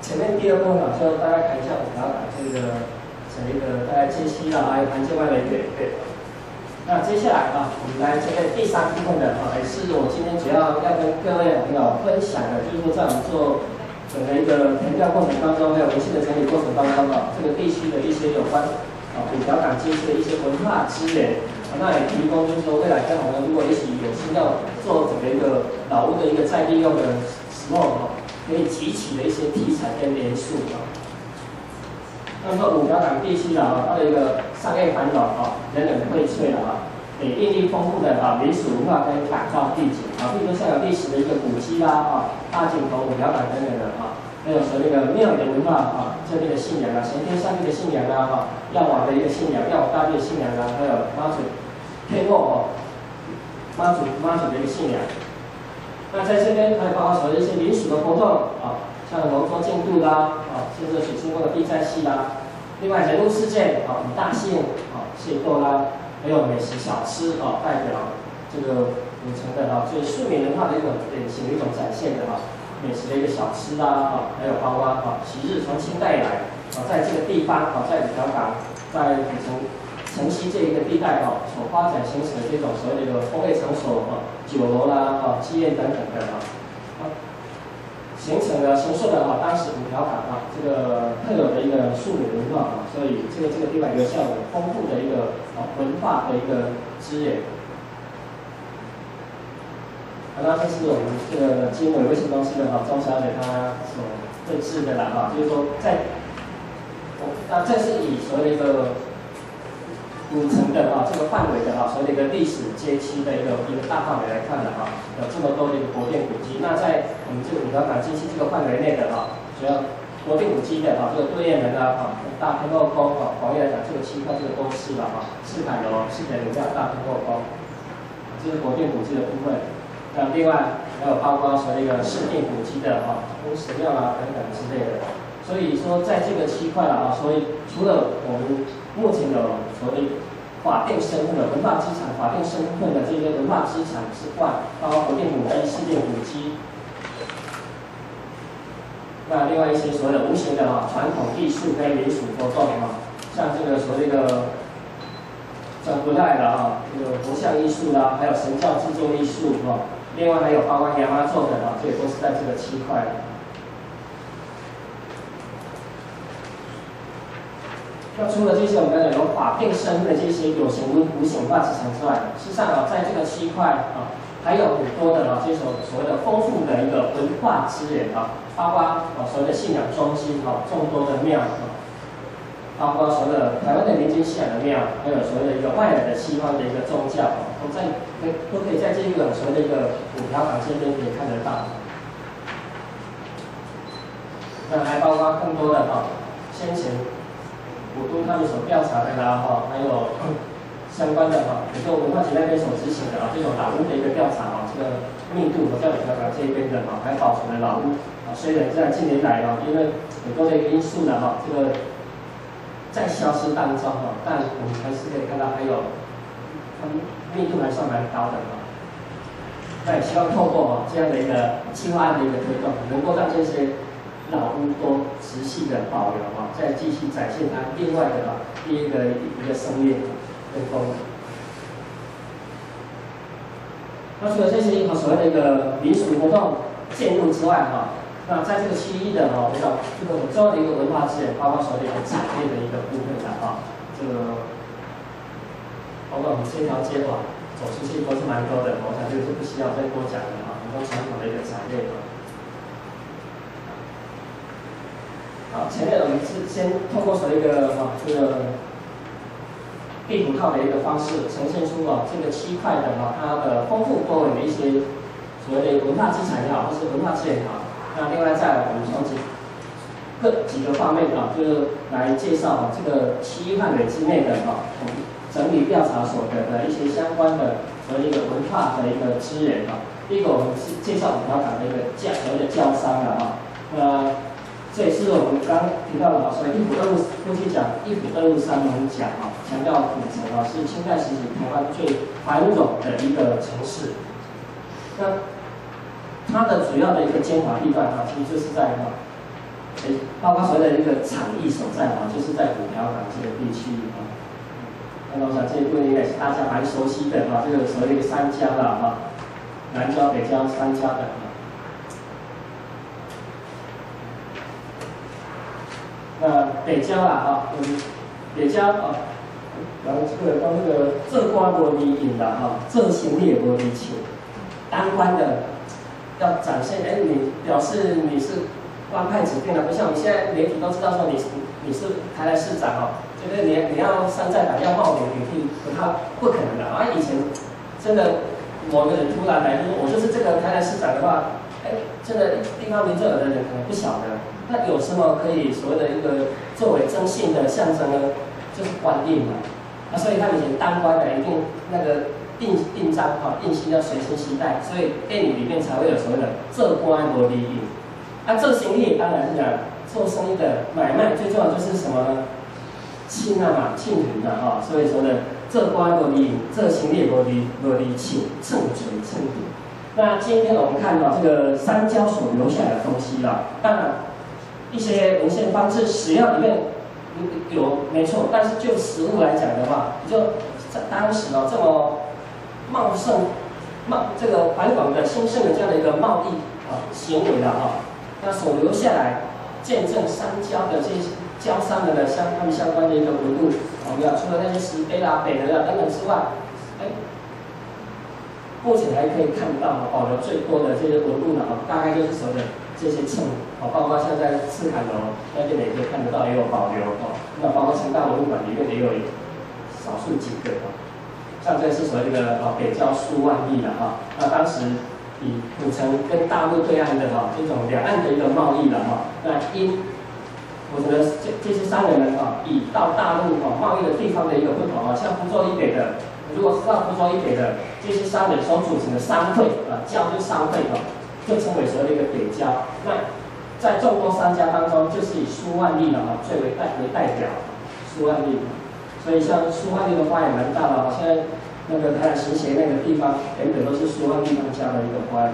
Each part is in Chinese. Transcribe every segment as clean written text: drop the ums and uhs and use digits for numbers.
前面第二部分就大概看一下我们要把这个大概解析还有盘件外的一个对。那接下来我们来这个第三部分的也是我今天主要要跟各位朋友分享的，就是说在我们做整个一个填调过程当中，还有文献的整理过程当中这个地区的一些有关五条港街区的一些文化资源。那也提供就是说，未来跟我们如果一起有心要做整个一个老屋的一个再利用的时候可以提起的一些题材跟元素那么五条港地区它的一个商业繁荣人人荟萃也孕育丰富的民俗文化跟港造地景比如说像有历史的一个古迹大井头五条港等等的还有说那个庙宇的文化这边的信仰玄天上帝的信仰药王的一个信仰，药王大帝的信仰还有妈祖天后妈祖的一个信仰。那在这边还有包括所谓的一些民俗的活动像龙舟竞渡甚至水晶宫的地在戏另外人物事件五大姓械斗还有美食小吃代表这个古城的就是庶民文化的一种典型的一种展现的美食的一个小吃还有包括昔日从清代以来在这个地方在五条港在古城城西这一个地带所发展形成的这种所谓的一个风味场所酒楼妓院等等的形成塑的当时五条港这个特有的一个庶民文化所以这个地方留下了丰富的一个文化的一个资源。那这是我们这个经纬卫生中心的钟小姐她所绘制的就是说这是以所谓的一个古城的这个范围的所谓的一个历史街区的一个大范围来看有这么多的一个国定古迹。那在我们这个五条港街区这个范围内的主要国定古迹的这个对雁门大天后宫广义来讲这个区块这个都是赤坎楼、赤田楼大天后宫，这是国定古迹的部分。那另外还有包括所谓一个市定古迹的宫神庙等等之类的。所以说在这个区块所以除了我们目前有所谓法定身份的文化资产、法定身份的这些文化资产之外，包括国定古迹、市定古迹，那另外一些所谓的无形的传统艺术跟民俗活动像这个所谓的整不赖的这个佛像艺术还有神教制作艺术另外还有包括亚妈做的这也都是在这个区块。那除了这些我们刚才有法定身份的这些有形无形文化资产之外，事实上在这个区块还有很多的这种所谓的丰富的一个文化资源包括所谓的信仰中心众多的庙包括所谓的台湾的民间信仰的庙，还有所谓的一个外来的西方的一个宗教都可以在这个所谓的一个五条港这边可以看得到。那还包括更多的先前股东他们所调查的还有相关的很多文化局那边所执行的这种老屋的一个调查这个密度在五条港这边的还保存的老屋虽然在近年来因为很多的一个因素这个在消失当中但我们还是可以看到还有密度还算蛮高的那也希望透过这样的一个计划案的一个推动，能够让这些老屋都持续的保留再继续展现它另外的一个生命跟功能。那除了这些所谓的一个民俗活动建筑之外那在这个区域的我想这个很重要的一个文化资源，包括所谓的一个产业的一个部分这个包括我们这条街走出去都是蛮多的，我想这个是不需要再多讲的很多传统的一个产业前面我们是先通过所谓一个这个地图炮的一个方式，呈现出这个区块的它的丰富多元的一些所谓的文化资产也好，或是文化资源也好。那另外在我们从几个方面就是来介绍这个区域范围之内的我们整理调查所得的一些相关的所谓一个文化的一个资源第一个我们是介绍五条港的一个所谓的教商这也是我们刚提到的所谓一府二路过去讲一府二路三盟讲强调古城是清代时期台湾最繁荣的一个城市。那它的主要的一个精华地段其实就是在包括所谓的一个产业所在啊，就是在五条港这个地区啊。那我想这一部分应该是大家蛮熟悉的啊，这个所谓的一个三郊了啊，南郊、北郊、三郊的啊。那北郊啦啊，北郊啊，然后这个到那个这关无离隐的哈，这行列无离情，当官的要展现，你表示你是官派指定的，不像我们现在媒体都知道说你是台南市长哦，就是你要山寨版要冒名顶替，不可能的啊！以前真的某个人突然来说我就是这个台南市长的话，真的地方民众有的人可能不晓得。那有什么可以所谓的一个作为征信的象征呢？就是官印嘛。所以他以前当官的一定那个印章印信要随身携带，所以电影里面才会有所谓的这官无离隐。这行李当然是讲做生意的买卖，最重要就是什么呢？亲嘛，亲人的所以说呢，这官无离隐，这行李无离亲，称嘴称底。那今天我们看到这个三郊所留下来的东西啦，当然。一些文献方式史料里面有没错，但是就实物来讲的话，就在当时这么茂盛、这个繁荣的兴盛的这样的一个贸易行为的那所留下来见证三郊的这些郊商们的他们相关的一个文物除了那些石碑啦、北河等等之外，目前还可以看到保留最多的这些文物大概就是所谓的这些秤包括像在赤坎楼那边也可以看得到，也有保留那包括成大文物馆里面也有少数几个像这是所谓的北郊苏万利的那当时以古城跟大陆对岸的这种两岸的一个贸易的那因我觉得这些商人们以到大陆贸易的地方的一个不同像福州以北的，如果知道福州以北的这些商人所组成的商会郊就是商会就称为所谓的一个北郊。那在众多商家当中，就是以苏万利最为代表，苏万利。所以像苏万利的花也蛮大的现在那个台南行协那个地方，原本都是苏万利他家的一个花园，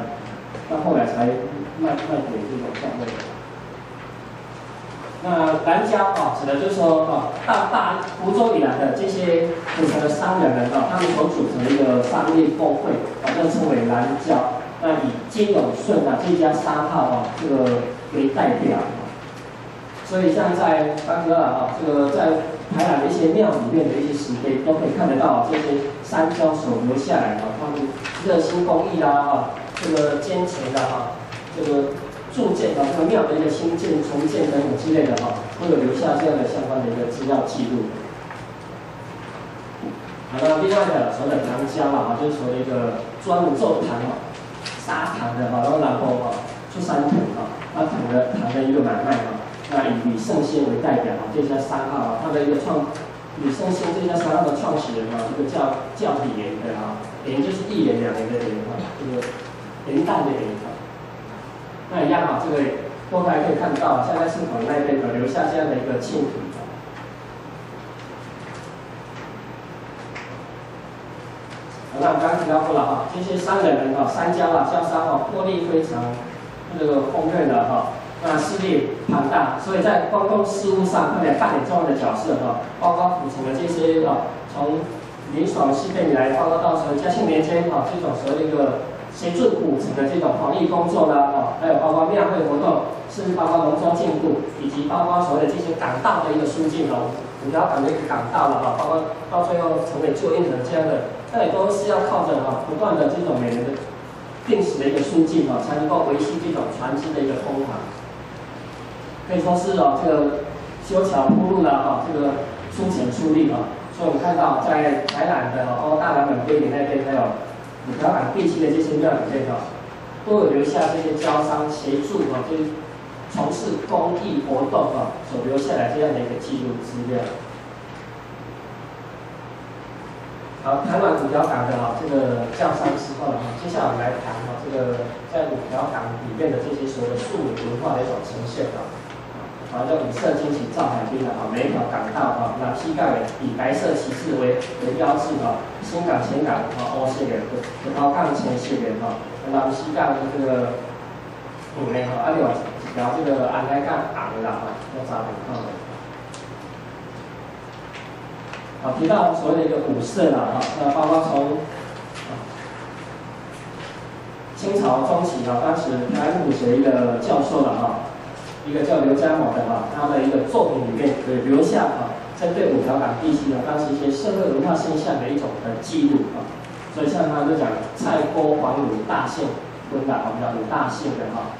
那后来才卖给这种价位。那南郊指的就是说到福州以来的这些组成的商人们他们所组成的一个商业工会就称为南郊。那以金永顺这家商号这个为代表，所以像在刚刚这个在台南的一些庙里面的一些石碑，都可以看得到这些三郊所留下来他们热心公益啦这个捐钱的这个铸建这个庙的一个新建、重建等等之类的都有留下这样的相关的一个资料记录。好，那另外的所谓的糖浆就是所谓的一个专门做糖砂糖的然后出山土糖的一个买卖那以李圣先为代表这家商号他的一个李圣先这家商号的创始人这个叫李炎的炎就是一言两言的言这个元旦的元那一样这个都还可以看到，像在市口那边留下这样的一个庆土。那我们刚刚提到过了这些商人们三郊郊商获利非常这个丰润的那势力庞大，所以在公共事务上他们也扮演重要的角色包括府城的这些从林爽事变以来，包括到嘉庆年间这种所谓的一个协助府城的这种防疫工作啦还有包括庙会活动，甚至包括龙舟竞渡，以及包括所谓的这些港道的一个疏浚五条港的一个港道了包括到最后成为旧运河这样的。那也都是要靠着不断的这种每年的定时的一个疏浚才能够维系这种船只的一个通航。可以说是这个修桥铺路啦这个出钱出力所以我们看到在台南的大南门碑林那边，还有五条港地区的这些庙里面都有留下这些郊商协助就是从事公益活动所留下来这样的一个记录资料。好，谈完五条港的这个教商之后接下来我们来谈这个在五条港里面的这些所谓的庶民文化的一种呈现叫五色金旗照海滨每一条港道南西港以白色旗帜为标志新港、前港欧系列高港前系列南西港这个另外聊这个安台杠昂的哈，要扎很靠的。好，提到所谓的一个五色啦哈，那包括从清朝中期啊，当时台湾武学一个教授了哈，一个叫刘家谋的哈，他的一个作品里面留下啊，针对五条港地区呢，当时一些社会文化现象的一种记录啊。所以像他就讲菜锅黄卤大姓分的，我们叫五大姓的哈。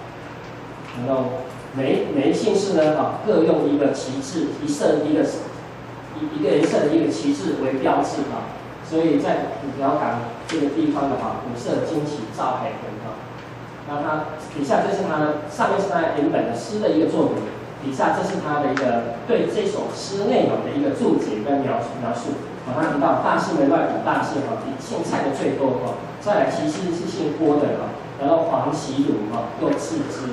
然后每一姓氏呢啊，各用一个旗帜，一个颜色的一个旗帜为标志啊。所以在五条港这个地方的话，五色惊奇照海魂哈。那它底下这是它的，上面是它原本的诗的一个作品，底下这是它的一个对这首诗内容的一个注解跟描述。他提到大姓的外五大姓比姓蔡的最多再来其次是姓郭的然后黄旗鲁又次之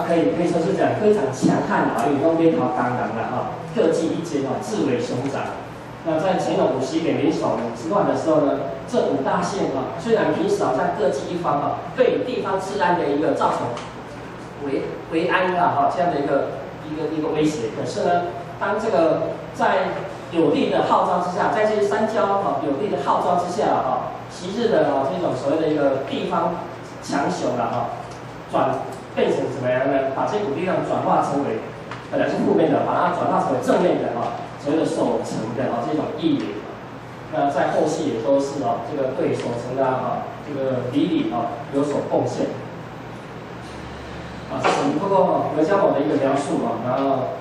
可以说是讲非常强悍与东边条当然了各记一肩自为雄长。那在乾隆50年联手之乱的时候呢，这五大姓虽然平时在各记一方对地方治安的一个造成维安这样的一个威胁，可是呢，当这个在有力的号召之下，在这些三郊有力的号召之下昔日的这种所谓的一个地方强雄变成怎么样呢？把这股力量转化成为本来是负面的，把它转化成为正面的所谓的守城的这种义理那在后续也都是这个对守城的这个礼有所贡献这是我们通过刘家谋的一个描述然后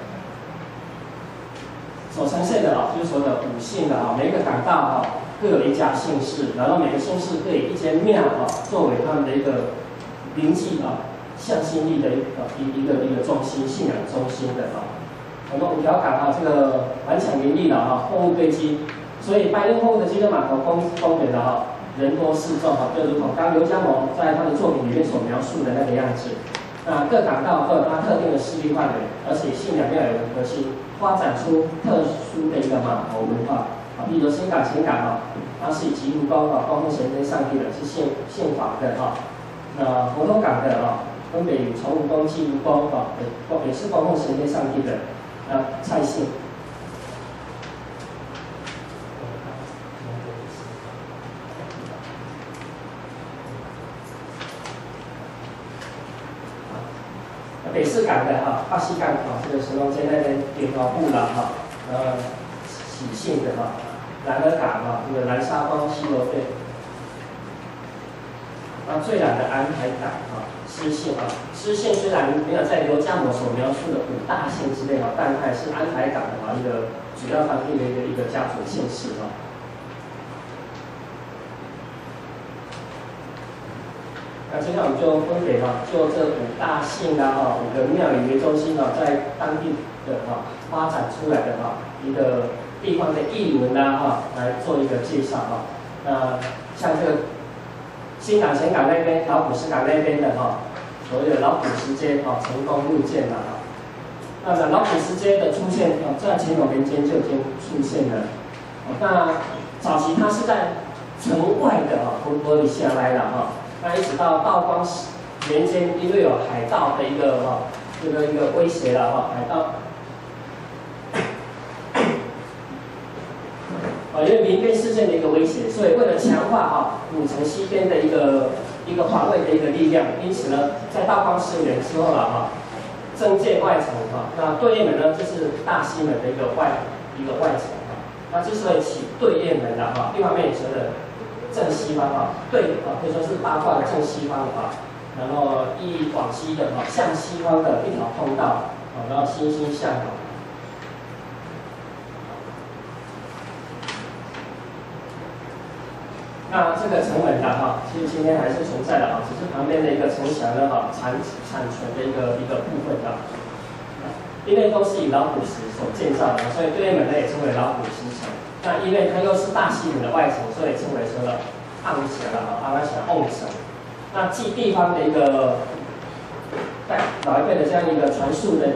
所呈现的就是所谓的五姓的每一个港道各有一家姓氏，然后每个姓氏各以一间庙作为他们的一个灵祭向心力的一个中心，信仰中心的我们五条港这个顽强林立的货物堆积，所以白运货物的机车码头公园的人多势众就如同刚刘家谋在他的作品里面所描述的那个样子。那各港道都有它特定的势力范围，而且信仰要有核心，发展出特殊的一个码头文化比如新港、前港它是以吉福宫供奉玄天上帝的，是宪法的那佛头港的分别以崇武宫、济福宫也是供奉玄天上帝的蔡姓。北势港的巴西港这个神农街那边点头部了喜信的南河港这个南沙峰西罗队，最南的安海港失信失信虽然没有在刘家谋所描述的五大姓之内但它也是安海港的一个主要当地的一个家族姓氏那接下来我们就分别就这五大姓五个庙宇为中心在当地的发展出来的一个地方的艺文来做一个介绍那像这个新港、前港那边、老古石港那边的所谓的老古石街成功入建了那老古石街的出现在乾隆年间就已经出现了那早期它是在城外的玻璃下来了那一直到道光年间，因为有海盗的一个威胁了海盗，因为民变事件的一个威胁，所以为了强化古城西边的一个防卫的一个力量，因此呢，在道光10年之后了增建外城那对雁门呢，就是大西门的一个外城那之所以起对雁门的一方面也觉得。正西方对可以说是八卦的正西方然后一往西的向西方的一条通道然后欣欣向那这个城门其实今天还是存在的只是旁边的一个城墙呢残存的一个部分因为都是以老古石所建造的，所以对雁门呢也称为老古石城。那因为它又是大西门的外城，所以称为说了昂城昂城瓮城。那既地方的一个在老一辈的这样一个传述的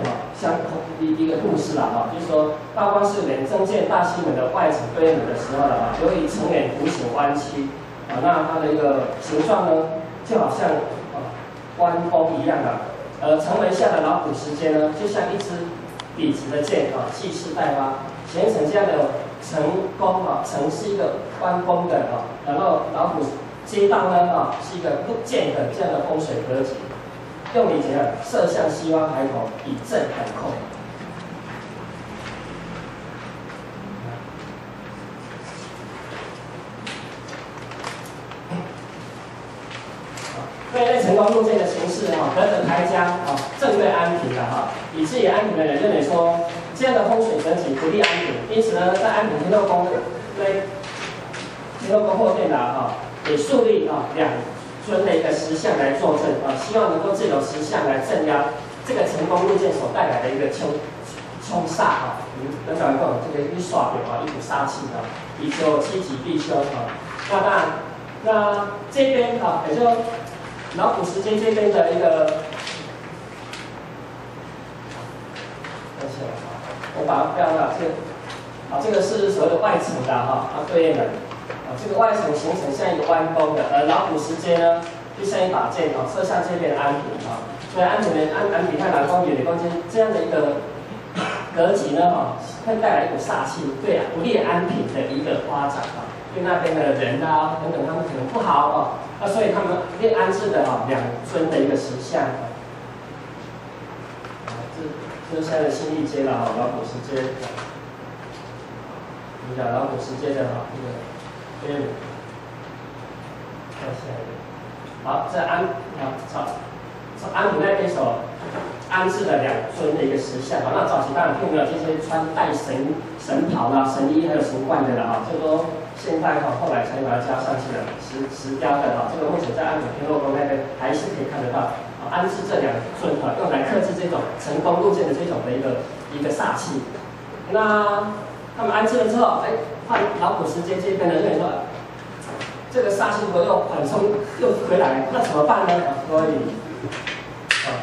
一个故事就是说道光4年增建大西门的外城对雁门的时候由于城垣弧形弯曲那它的一个形状呢，就好像弯弓一样城门下的老虎石阶呢，就像一支笔直的剑啊，气势待发，形成这样的成弓啊，成是一个弯弓的啊，然后老虎街道呢啊是一个不见的这样的风水格局，用以怎样射向西湾海口，以正海控。对内成功路线的形式哈，隔着台江啊，正对安平的哈，以至于安平的人认为说，这样的风水格局不利安平，因此呢，在安平天后宫对天后宫后殿的哈，也树立啊两尊的一个石像来作证啊，希望能够借由石像来镇压这个成功路线所带来的一个冲煞啊，能讲讲这个一刷表啊，一股煞气啊，以求七吉必凶啊。那当然，那这边啊，也就老虎石阶这边的一个，我把它标了这个，啊，这个是所谓的外层的哈，对应的。这个外层形成像一个弯弓的，而老虎石阶呢，就像一把剑射向这边的安平啊。所以安平的安平太南宫也的宫间这样的一个格局呢会带来一股煞气，对不利安平的一个发展啊，对那边的人啊等等他们可能不好所以他们另安置的两尊的一个石像这是现在的新义街了老虎石阶，你讲老虎石阶的这个。好，这安平那边所安置的两尊的一个石像那早期当然并没有这些穿戴神袍啦、神衣还有神冠的了这都现代后来才把它加上去了，石雕的这个目前在安平天后宫那边还是可以看得到安置这两尊用来克制这种成功路线的这种的一个煞气。那他们安置了之后，换老虎石阶这边呢，认为说，这个煞气如果又缓冲又回来，那怎么办呢？所以，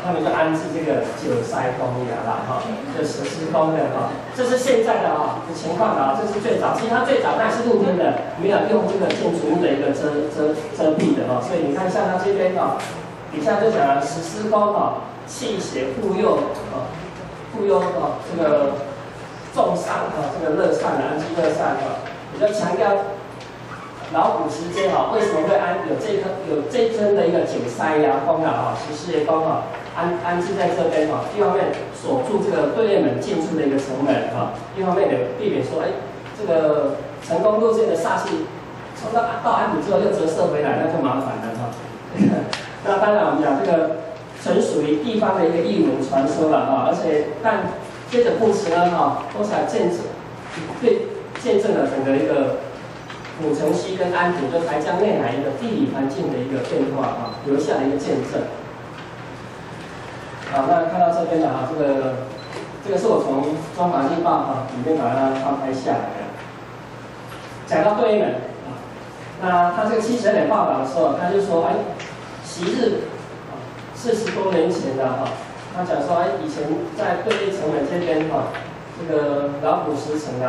他们就安置这个九塞宫了就十四宫的这是现在的情况这是最早，其实它最早那是露天的，没有用这个建筑物的一个遮蔽的所以你看像它这边底下就讲了十四宫气血护佑这个。重善这个乐善安居乐善比较强调老虎石阶为什么会有这尊的一个九塞宫十四爷宫安置在这边一方面锁住这个对面门进出的一个城门一方面也避免说这个成功路线的煞气冲到安平之后又折射回来，那就麻烦了那当然我们讲这个纯属于地方的一个异闻传说了而且接着故事呢，都是来见证了整个一个古城西跟安平就台江内海一个地理环境的一个变化留下了一个见证。那看到这边的这个是我从《中华日报》里面把它翻拍下来的。讲到对门那他这个72年报道的时候，他就说，昔日40多年前的他讲说，以前在对面城门这边这个老虎石城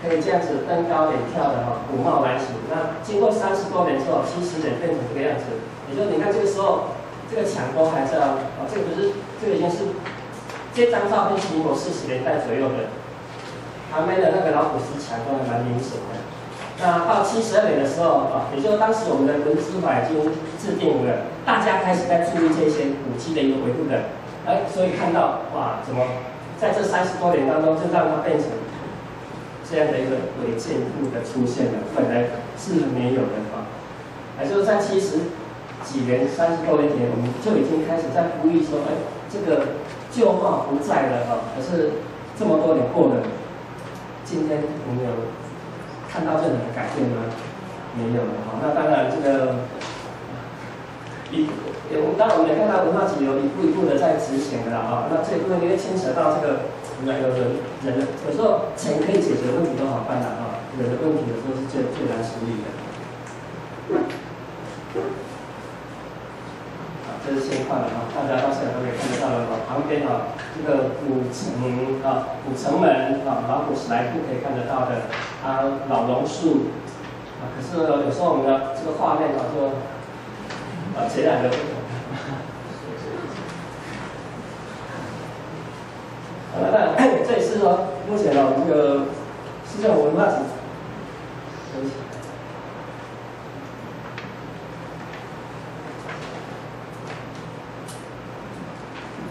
可以这样子登高远眺的虎帽来袭。那经过30多年之后，70年变成这个样子。也就是你看这个时候，这个墙都还在这个不是，这个已经是这张照片是民国40年代左右的，旁边的那个老虎石墙都还蛮明显的。那到72年的时候也就是当时我们的文资法已经制定了，大家开始在注意这些古迹的一个维护的，所以看到怎么在这30多年当中，就让它变成这样的一个违建物的出现了，本来是没有的也就是在70几年、30多年前，我们就已经开始在呼吁说，这个旧貌不在了可是这么多年过了，今天我们有看到任何的改变吗？没有了那当然这个当然我们也看到文化局有一步一步的在执行的那这一部分因为牵扯到这个有人有时候钱可以解决的问题都好办人的问题有时候是最难处理的。这是现况大家到现在都可以看得到了旁边这个古城门老虎史莱库可以看得到的老榕树可是有时候我们的这个画面就截然的不同这也是说目前的这个是这种文化景。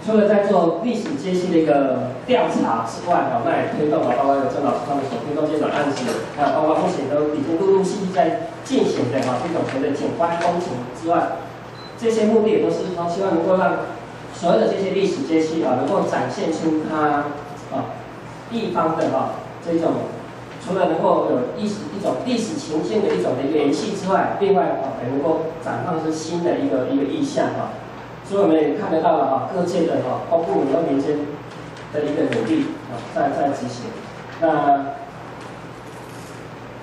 除了在做历史解析的一个调查之外，那也推动包括有郑老师他们所推动这种案子，还有包括目前都已经陆陆续续在进行的这种所谓的景观工程之外，这些目的也都是说希望能够让所有的这些历史解析能够展现出它地方的这种除了能够有一种历史情境的一种联系之外，另外也能够展放出新的一个意象所以我们也看得到了各界的公部门和民间的一个努力在执行。那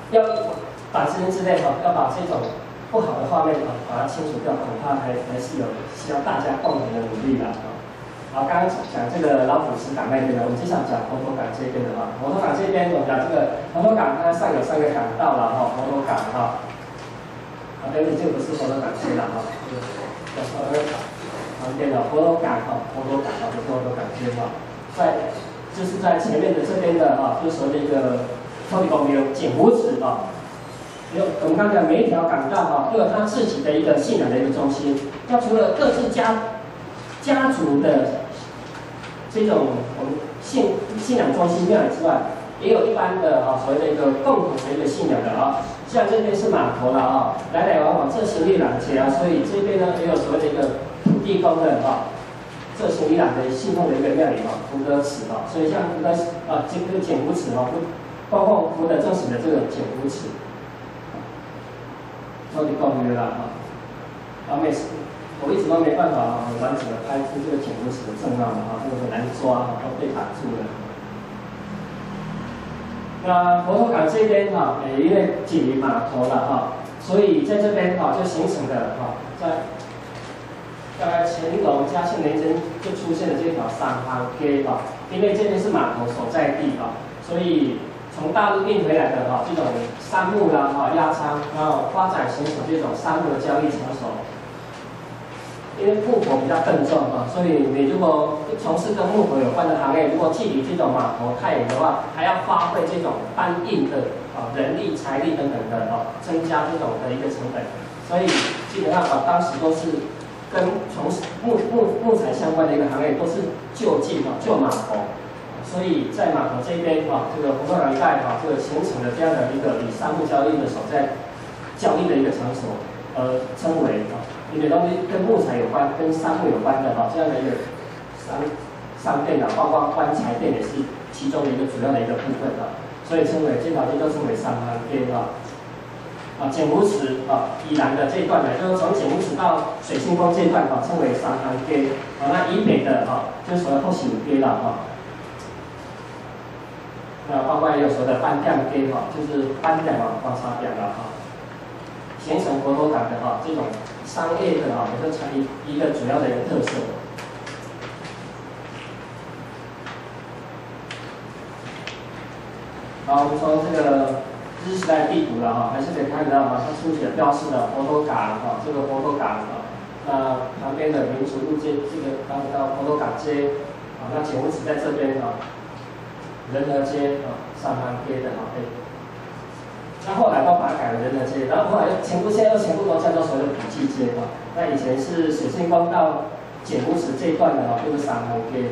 要短时间之内要把这种不好的画面把它清除掉，恐怕还是有需要大家共同的努力的刚刚讲这个老虎石港那边的，我们接下来讲佛头港这边的佛头港这边我们讲这个佛头港它上有3个港道了佛头港对不起，这个不是佛头港区了佛头港。旁边的佛头港佛头港不是佛头港街就是在前面的这边的就是所谓的一个土地公庙景福祠我们刚才每一条港道都有它自己的一个信仰的一个中心。那除了各自家族的这种我们信仰中心庙之外，也有一般的所谓的一个共同的一个信仰的像这边是码头了来来往往这行李缆街所以这边呢也有所谓的一个土地公的这行李缆的信奉的一个庙宇福德祠所以像这个景福祠包括福德正史的这个景福祠，土地公庙啦我一直都没办法完整的拍出这个景福祠的正貌这个很难抓都被挡住了。那佛头港这边因为紧邻码头了所以在这边就形成了在大概乾隆嘉庆年间就出现了这条三行街因为这边是码头所在地所以从大陆运回来的这种杉木啦压舱，然后发展形成这种杉木的交易场所。因为木头比较笨重所以你如果从事跟木头有关的行业，如果距离这种码头太远的话，还要花费这种搬运的人力、财力等等的增加这种的一个成本，所以基本上当时都是跟从事木材相关的一个行业都是就近旧码头，所以在码头这边这个佛头港一带这个形成了这样的一个以杉木交易的所在交易的一个场所，称为因为东西跟木材有关、跟杉木有关的这样的一个商店包括棺材店也是其中的一个主要的一个部分所以称为这条街就称为三行街景福祠以南的这一段呢，就是从景福祠到水星宫这一段称为三行街那以北的就是所谓后喜街了那包括也有所谓的班店街就是班店广场店了形成佛头港的这种商业的也是成一个主要的一个特色。我们从这个日治时代地图了还是可以看到它书写标示的佛头港这个佛头港那旁边的民族路街这个到佛头港街那景福祠在这边仁和街三行街的那后来都把它改为仁和街，然后后来全部都叫做所谓的普济街那以前是水星宫到景福祠这一段的就是三行街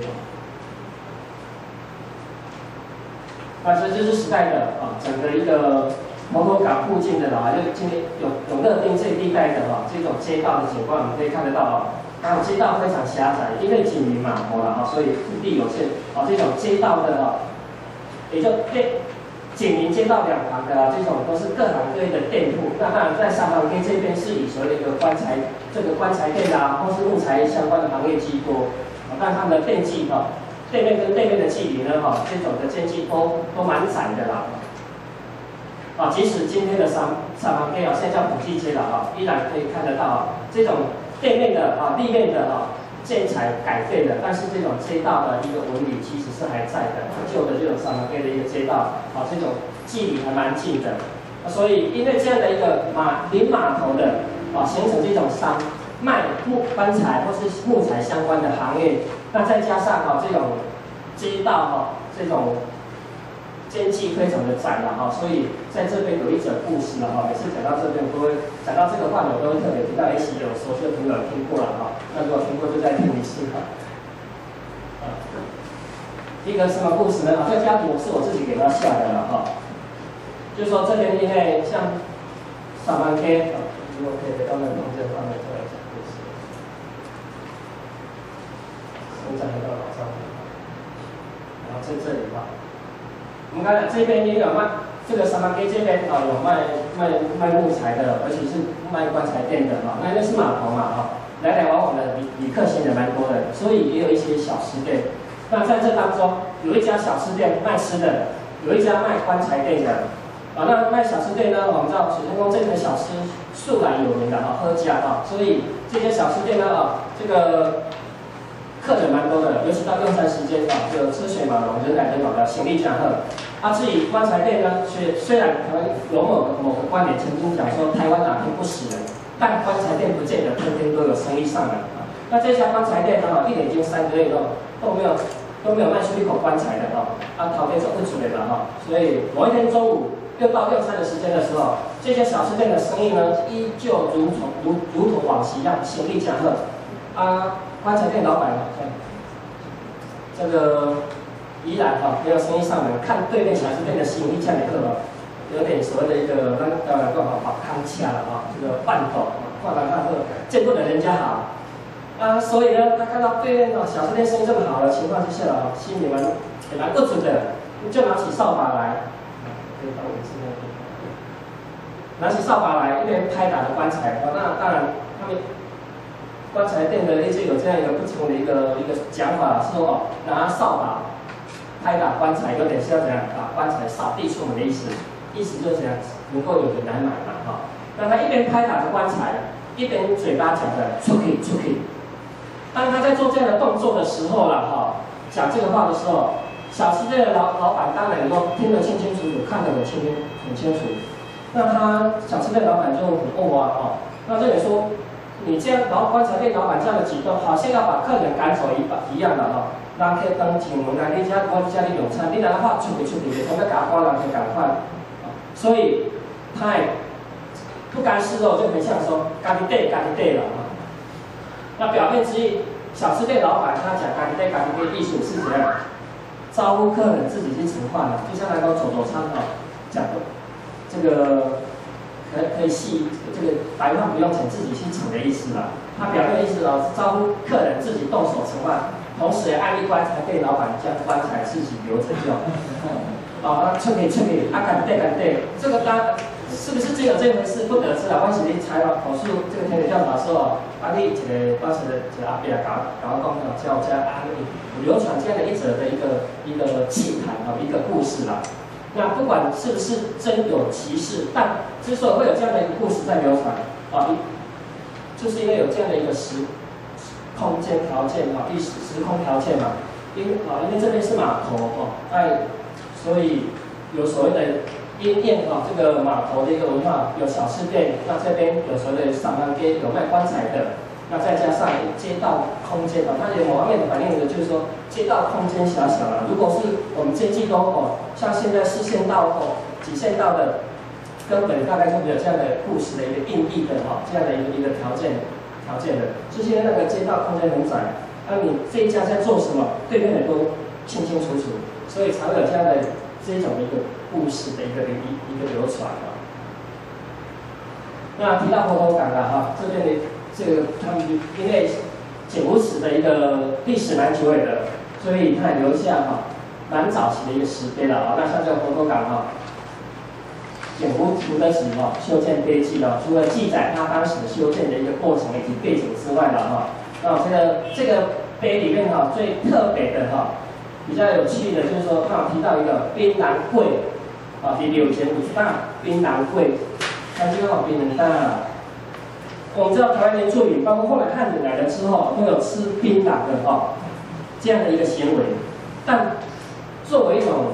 那这就是时代的整个一个佛头港附近的就今天有乐町这一地带的这种街道的景观，我们可以看得到街道非常狭窄，因为紧邻码头了所以土地有限这种街道的也就紧邻街道两旁的这种都是各行各业的店铺。那当然在三行街这边是以所谓的一个棺材店或是木材相关的行业居多但他们的店距店面跟店面的距离呢这种的间距都蛮窄的啦即使今天的三行街现在叫普济街了依然可以看得到这种店面的地面的建材改废了，但是这种街道的一个纹理其实是还在的，旧的这种三行街的一个街道这种距离还蛮近的所以因为这样的一个临码头的形成这种卖棺材或是木材相关的行业，那再加上这种街道这种间距非常的窄了哈，所以在这边有一则故事了哈，每次讲到这边都会讲到这个话，我都会特别提到，有熟悉的朋友听过了哈，那如果听过就再听一次哈。一个什么故事呢？这个家谱是我自己给他下的了哈，就是说这边因为像3万 K， 如果可以到那个空间放在这来讲故事，伸展到老上面，然后在这里哈。我们看看这边也有卖，这个3万 K 这边有卖木材的，而且是卖棺材店的哈。那是码头嘛哈，来来往往的旅客型也蛮多的，所以也有一些小吃店。那在这当中，有一家小吃店卖吃的，有一家卖棺材店的。那卖小吃店呢，我们知道水天宫这边小吃素来有名的喝家所以这些小吃店呢这个客人蛮多的，尤其到用餐时间就车水马龙，人来人往的，行李驾鹤。至于棺材店呢，虽然可能有某个观点曾经讲说台湾哪天不死人，但棺材店不见得天天都有生意上来那这家棺材店一年已经3个月都没有卖出一口棺材的头天走不出来了所以某一天中午又到用餐的时间的时候，这些小吃店的生意呢，依旧如同往昔一样，行李驾鹤。棺材店老板这个依然没有生意上门，看对面小吃店的行李价格有点所谓的一个好康洽了这个饭斗换来饭后见不得人家好所以呢，他看到对面小吃店生意这么好的情况之下心里也蛮不准的，就拿起扫把来，可以帮我这边拿起扫把来，一边拍打着棺材那当然他们棺材店的一直有这样一个不同的一个讲法，是说拿扫把拍打棺材，有点像怎样把棺材扫地出门的意思，意思就是这样能够有人来买嘛那他一边拍打着棺材，一边嘴巴讲的出去。当他在做这样的动作的时候讲这个话的时候，小吃店的老板当然能够听得清清楚楚，看得很清楚。那他小吃店老板就很那这里说。你这样，棺材店老板这样的举动，好像要把客人赶走一样的人客当请门你我家里用餐，你哪怕出去，你同个甲关人去赶快所以他也不甘示弱，就很像说家己底了那表面之意，小吃店老板他讲家己底的意思是怎样？招呼客人自己去盛饭就像那个走餐讲的这个。可以细这个白饭不用钱，自己去盛的意思啦。他表面意思是招呼客人自己动手盛饭，同时也安利棺材店老板将棺材自己留着用。出去，干对，这个是不是真有这回事不得知我是咧采访口述这个田野调查说你一个当时的一个阿伯搞讲叫我家安利，流传这样的一则的一个气谈一个故事啦。那不管是不是真有其事，但之所以会有这样的一个故事在流传就是因为有这样的一个空间条件时空条件嘛，因为这边是码头所以有所谓的因应这个码头的一个文化，有小吃店，那这边有所谓的上班街，有卖棺材的，那再加上街道空间它有某方面的反映的就是说街道空间狭小了。如果是我们街际都像现在4线道几线道的，根本大概就没有这样的故事的一个定义的这样的一个条件的。就是因为那个街道空间很窄，你这一家在做什么，对面的都清清楚楚，所以才会有这样的这种的一个故事的一个流传那提到佛头港这边的这个他们因为景福祠的一个历史蛮久远的，所以它也留下蛮早期的一个石碑了那像这个佛头港景福的祠修建碑记除了记载它当时修建的一个过程以及背景之外那这个碑里面最特别的比较有趣的就是说，他有提到一个槟榔柜第6前5大槟榔柜，它就槟榔大。我们知道台湾原住民，包括后来汉人来了之后，都有吃槟榔的这样的一个行为，但作为一种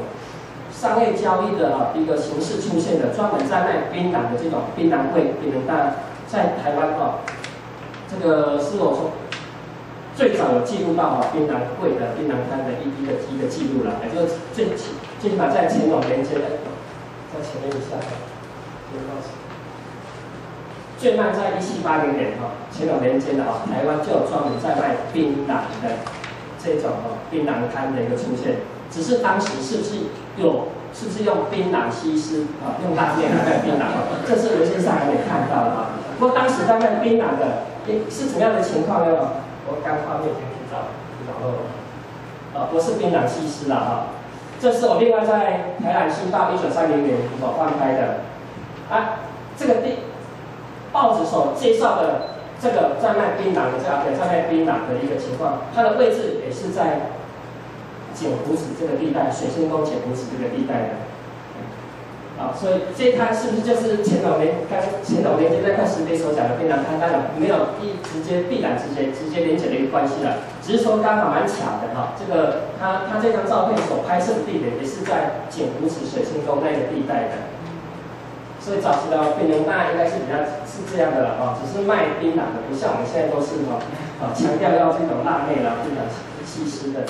商业交易的一个形式出现的，专门在卖槟榔的这种槟榔柜、槟榔大，在台湾这个是我说最早有记录到槟榔柜的槟榔摊的一个记录了，也就是最起码在乾隆年间的，再前面一下，最慢在1780年乾隆年间的台湾就有专门在卖槟榔的这种槟榔摊的一个出现，只是当时是不是用槟榔西施用拉面来卖槟榔这是文献上还没看到的不过当时在卖槟榔的是怎么样的情况呢？我刚画面先找不是槟榔西施了这是我另外在台南新报1930年所翻拍的这个报纸所介绍的这个在卖槟榔的在卖槟榔的一个情况，它的位置也是在简湖子这个地带，水仙宫简湖子这个地带的。所以这一摊是不是就是乾隆年间那块石碑所讲的槟榔摊？当然没有必然直接连结的一个关系了，只是说刚好蛮巧的这个他这张照片所拍摄的地点也是在简湖子水仙宫那个地带的。所以早期的槟榔当然应该是是这样的了只是卖槟榔的，不像我们现在都是强调要这种辣妹啦、槟榔西施的